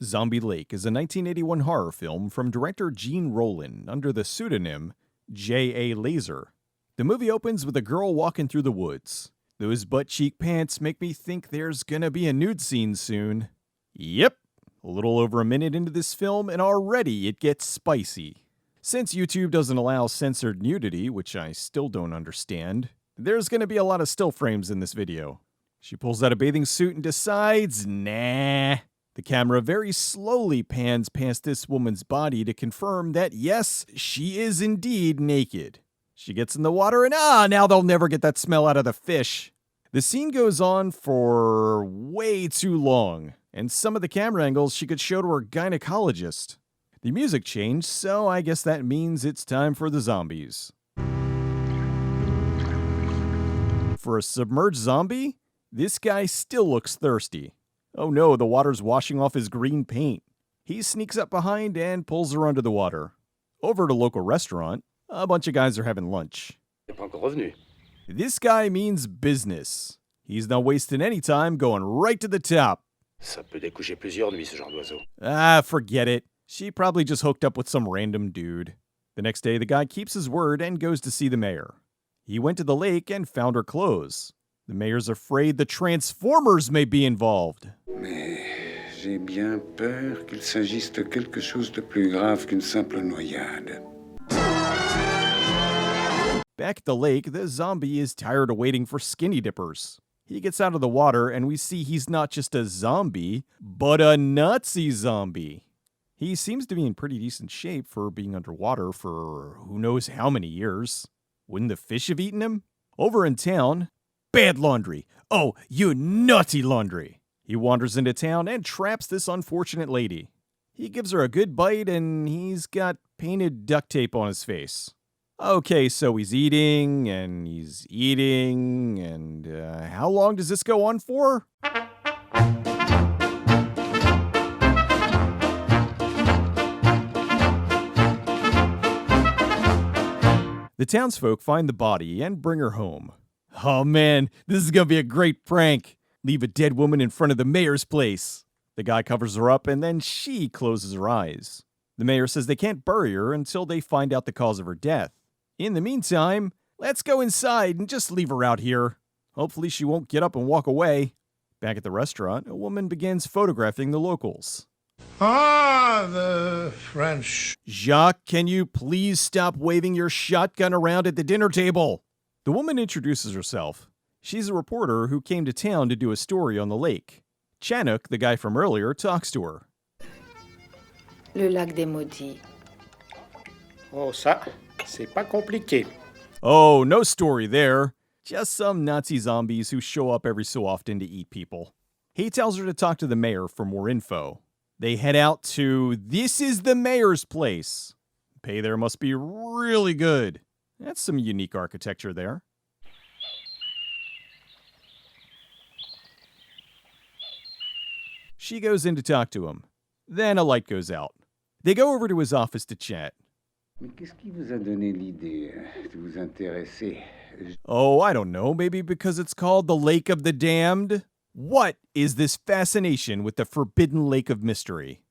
Zombie Lake is a 1981 horror film from director Jean Rollin under the pseudonym J.A. Laser. The movie opens with a girl walking through the woods. Those butt-cheek pants make me think there's gonna be a nude scene soon. Yep, a little over a minute into this film and already it gets spicy. Since YouTube doesn't allow censored nudity, which I still don't understand, there's gonna be a lot of still frames in this video. She pulls out a bathing suit and decides, nah. The camera very slowly pans past this woman's body to confirm that yes, she is indeed naked. She gets in the water and now they'll never get that smell out of the fish. The scene goes on for way too long, and some of the camera angles she could show to her gynecologist. The music changed, so I guess that means it's time for the zombies. For a submerged zombie, this guy still looks thirsty. Oh no, the water's washing off his green paint. He sneaks up behind and pulls her under the water. Over to a local restaurant, a bunch of guys are having lunch. This guy means business. He's not wasting any time going right to the top. Forget it. She probably just hooked up with some random dude. The next day, the guy keeps his word and goes to see the mayor. He went to the lake and found her clothes. The mayor's afraid the Transformers may be involved. Mais j'ai bien peur qu'il s'agisse de quelque chose de plus grave qu'une simple noyade. Back at the lake, the zombie is tired of waiting for skinny dippers. He gets out of the water and we see he's not just a zombie, but a Nazi zombie. He seems to be in pretty decent shape for being underwater for who knows how many years. Wouldn't the fish have eaten him? Over in town, bad laundry. Oh, you naughty laundry. He wanders into town and traps this unfortunate lady. He gives her a good bite and he's got painted duct tape on his face. Okay, so he's eating, and how long does this go on for? The townsfolk find the body and bring her home. Oh man, this is gonna be a great prank. Leave a dead woman in front of the mayor's place. The guy covers her up and then she closes her eyes. The mayor says they can't bury her until they find out the cause of her death. In the meantime, let's go inside and just leave her out here. Hopefully she won't get up and walk away. Back at the restaurant, a woman begins photographing the locals. Ah, the French. Jacques, can you please stop waving your shotgun around at the dinner table? The woman introduces herself. She's a reporter who came to town to do a story on the lake. Chanook, the guy from earlier, talks to her. Le lac des maudits. Oh, ça, c'est pas compliqué. Oh, no story there. Just some Nazi zombies who show up every so often to eat people. He tells her to talk to the mayor for more info. They head out to This is the mayor's place. Pay there must be really good. That's some unique architecture there. She goes in to talk to him. Then a light goes out. They go over to his office to chat. Mais qu'est-ce qui vous a donné l'idée de vous intéresser? Oh, I don't know. Maybe because it's called the Lake of the Damned? What is this fascination with the Forbidden Lake of Mystery?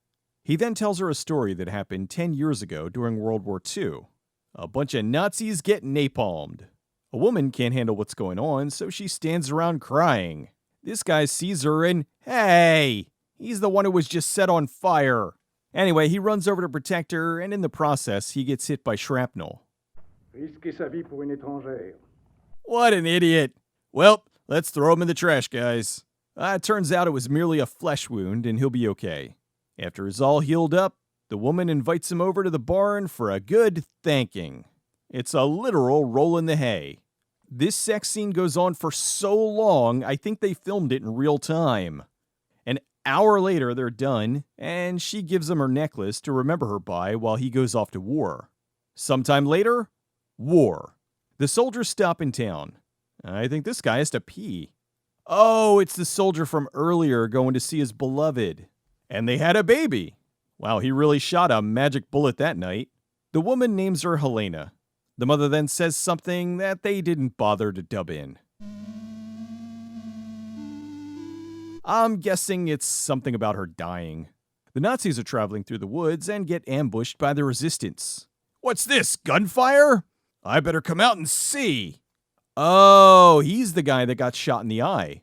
He then tells her a story that happened 10 years ago during World War II. A bunch of Nazis get napalmed. A woman can't handle what's going on, so she stands around crying. This guy sees her and, hey, he's the one who was just set on fire. Anyway, he runs over to protect her, and in the process, he gets hit by shrapnel. Risquer sa vie pour une étrangère. What an idiot. Well, let's throw him in the trash, guys. It turns out it was merely a flesh wound, and he'll be okay. After he's all healed up, the woman invites him over to the barn for a good thanking. It's a literal roll in the hay. This sex scene goes on for so long, I think they filmed it in real time. An hour later, they're done, and she gives him her necklace to remember her by while he goes off to war. Sometime later, war. The soldiers stop in town. I think this guy has to pee. Oh, it's the soldier from earlier going to see his beloved. And they had a baby. Wow, he really shot a magic bullet that night. The woman names her Helena. The mother then says something that they didn't bother to dub in. I'm guessing it's something about her dying. The Nazis are traveling through the woods and get ambushed by the resistance. What's this, gunfire? I better come out and see. Oh, he's the guy that got shot in the eye.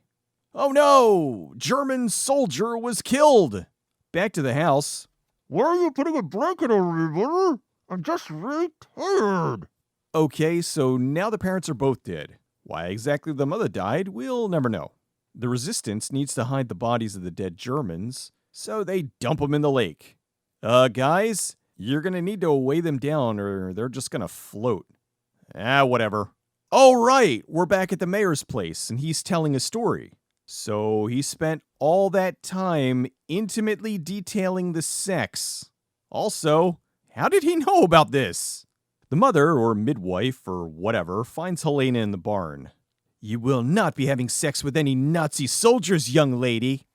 Oh no, German soldier was killed. Back to the house. Why are you putting a blanket over me, brother? I'm just really tired. Okay, so now the parents are both dead. Why exactly the mother died, we'll never know. The resistance needs to hide the bodies of the dead Germans, so they dump them in the lake. Guys, you're gonna need to weigh them down or they're just gonna float. Whatever. Oh, right, we're back at the mayor's place and he's telling a story. So he spent all that time intimately detailing the sex. Also, how did he know about this? The mother, or midwife, or whatever, finds Helena in the barn. You will not be having sex with any Nazi soldiers, young lady.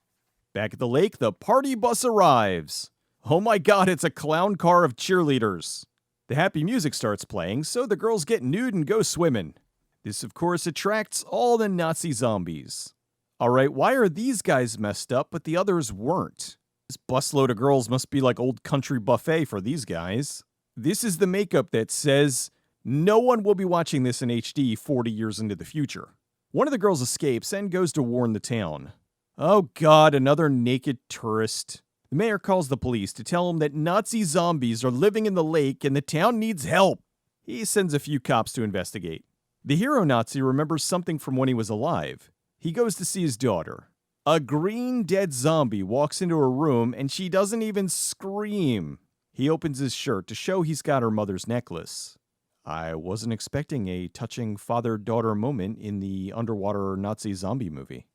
Back at the lake, the party bus arrives. Oh my god, it's a clown car of cheerleaders. The happy music starts playing, so the girls get nude and go swimming. This, of course, attracts all the Nazi zombies. Alright, why are these guys messed up, but the others weren't? This busload of girls must be like old country buffet for these guys. This is the makeup that says, no one will be watching this in HD 40 years into the future. One of the girls escapes and goes to warn the town. Oh god, another naked tourist. The mayor calls the police to tell him that Nazi zombies are living in the lake and the town needs help. He sends a few cops to investigate. The hero Nazi remembers something from when he was alive. He goes to see his daughter. A green dead zombie walks into her room and she doesn't even scream. He opens his shirt to show he's got her mother's necklace. I wasn't expecting a touching father-daughter moment in the underwater Nazi zombie movie.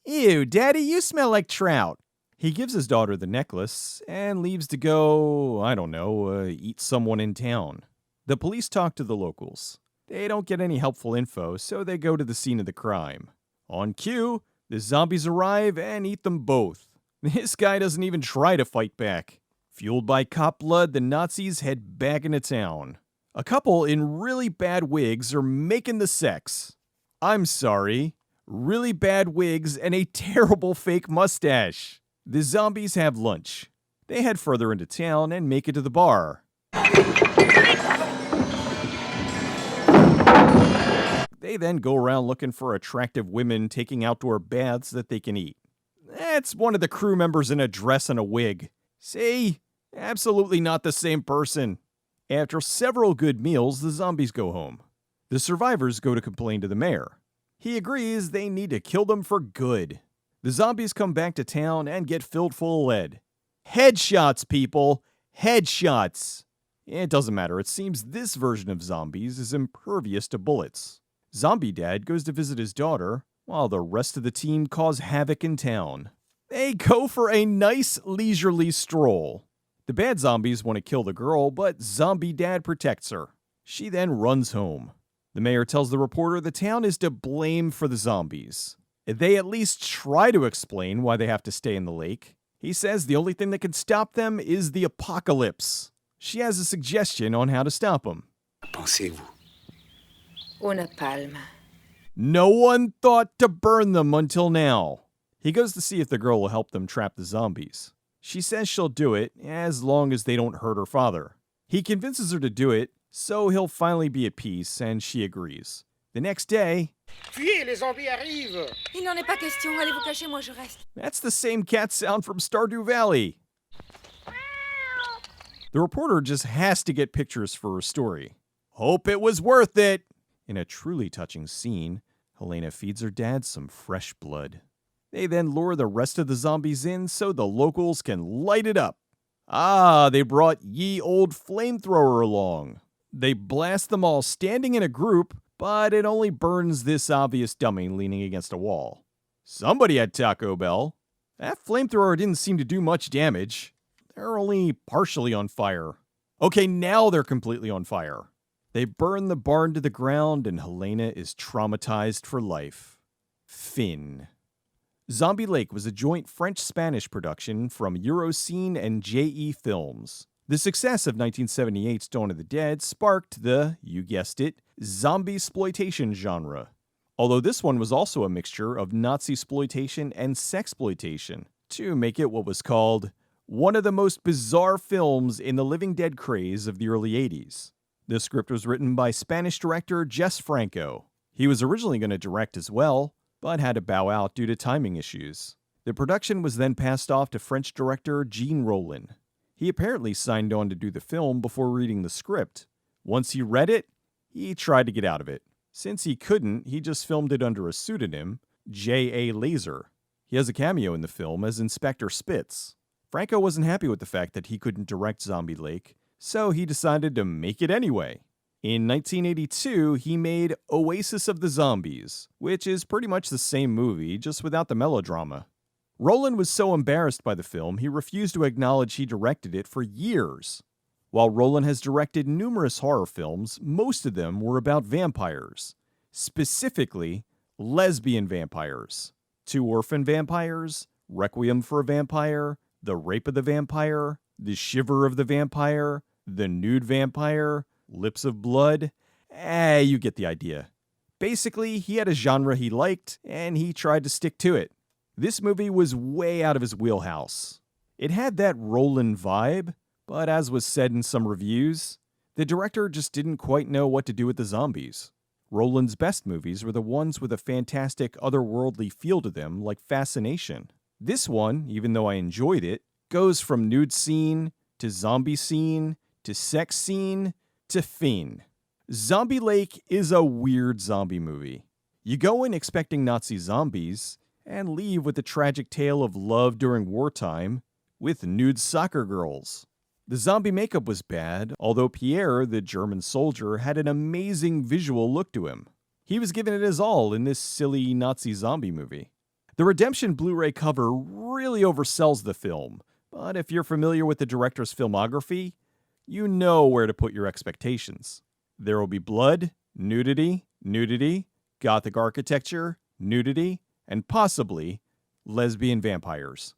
Ew, Daddy, you smell like trout. He gives his daughter the necklace and leaves to go, I don't know, eat someone in town. The police talk to the locals. They don't get any helpful info, so they go to the scene of the crime. On cue, the zombies arrive and eat them both. This guy doesn't even try to fight back. Fueled by cop blood, the Nazis head back into town. A couple in really bad wigs are making the sex. I'm sorry, really bad wigs and a terrible fake mustache. The zombies have lunch. They head further into town and make it to the bar. They then go around looking for attractive women taking outdoor baths that they can eat. That's one of the crew members in a dress and a wig. See? Absolutely not the same person. After several good meals, the zombies go home. The survivors go to complain to the mayor. He agrees they need to kill them for good. The zombies come back to town and get filled full of lead. Headshots, people! Headshots! It doesn't matter, it seems this version of zombies is impervious to bullets. Zombie Dad goes to visit his daughter, while the rest of the team cause havoc in town. They go for a nice leisurely stroll. The bad zombies want to kill the girl, but Zombie Dad protects her. She then runs home. The mayor tells the reporter the town is to blame for the zombies. They at least try to explain why they have to stay in the lake. He says the only thing that can stop them is the apocalypse. She has a suggestion on how to stop them. Pensez-vous? Una palma. No one thought to burn them until now. He goes to see if the girl will help them trap the zombies. She says she'll do it as long as they don't hurt her father. He convinces her to do it, so he'll finally be at peace, and she agrees. The next day... Fuyez, les zombies arrivent! Il n'en est pas question, allez vous cacher, moi je reste. That's the same cat sound from Stardew Valley. The reporter just has to get pictures for her story. Hope it was worth it! In a truly touching scene, Helena feeds her dad some fresh blood. They then lure the rest of the zombies in so the locals can light it up. Ah, they brought ye old flamethrower along. They blast them all standing in a group, but it only burns this obvious dummy leaning against a wall. Somebody had Taco Bell. That flamethrower didn't seem to do much damage. They're only partially on fire. Okay, now they're completely on fire. They burn the barn to the ground and Helena is traumatized for life. Fin. Zombie Lake was a joint French-Spanish production from Eurocine and JE Films. The success of 1978's Dawn of the Dead sparked the, you guessed it, zombiesploitation genre. Although this one was also a mixture of Nazi-sploitation and sexploitation, to make it what was called one of the most bizarre films in the Living Dead craze of the early 80s. The script was written by Spanish director Jess Franco. He was originally going to direct as well, but had to bow out due to timing issues. The production was then passed off to French director Jean Rollin. He apparently signed on to do the film before reading the script. Once he read it, he tried to get out of it. Since he couldn't, he just filmed it under a pseudonym, J.A. Laser. He has a cameo in the film as Inspector Spitz. Franco wasn't happy with the fact that he couldn't direct Zombie Lake, so he decided to make it anyway. In 1982, he made Oasis of the Zombies, which is pretty much the same movie, just without the melodrama. Rollin was so embarrassed by the film, he refused to acknowledge he directed it for years. While Rollin has directed numerous horror films, most of them were about vampires. Specifically, lesbian vampires. Two Orphan Vampires, Requiem for a Vampire, The Rape of the Vampire, The Shiver of the Vampire, The Nude Vampire, Lips of Blood. You get the idea. Basically, he had a genre he liked, and he tried to stick to it. This movie was way out of his wheelhouse. It had that Rollin vibe, but as was said in some reviews, the director just didn't quite know what to do with the zombies. Rollin's best movies were the ones with a fantastic otherworldly feel to them, like Fascination. This one, even though I enjoyed it, goes from nude scene, to zombie scene, to sex scene, to fiend. Zombie Lake is a weird zombie movie. You go in expecting Nazi zombies, and leave with the tragic tale of love during wartime with nude soccer girls. The zombie makeup was bad, although Pierre, the German soldier, had an amazing visual look to him. He was giving it his all in this silly Nazi zombie movie. The Redemption Blu-ray cover really oversells the film, but if you're familiar with the director's filmography, you know where to put your expectations. There will be blood, nudity, Gothic architecture, nudity, and possibly lesbian vampires.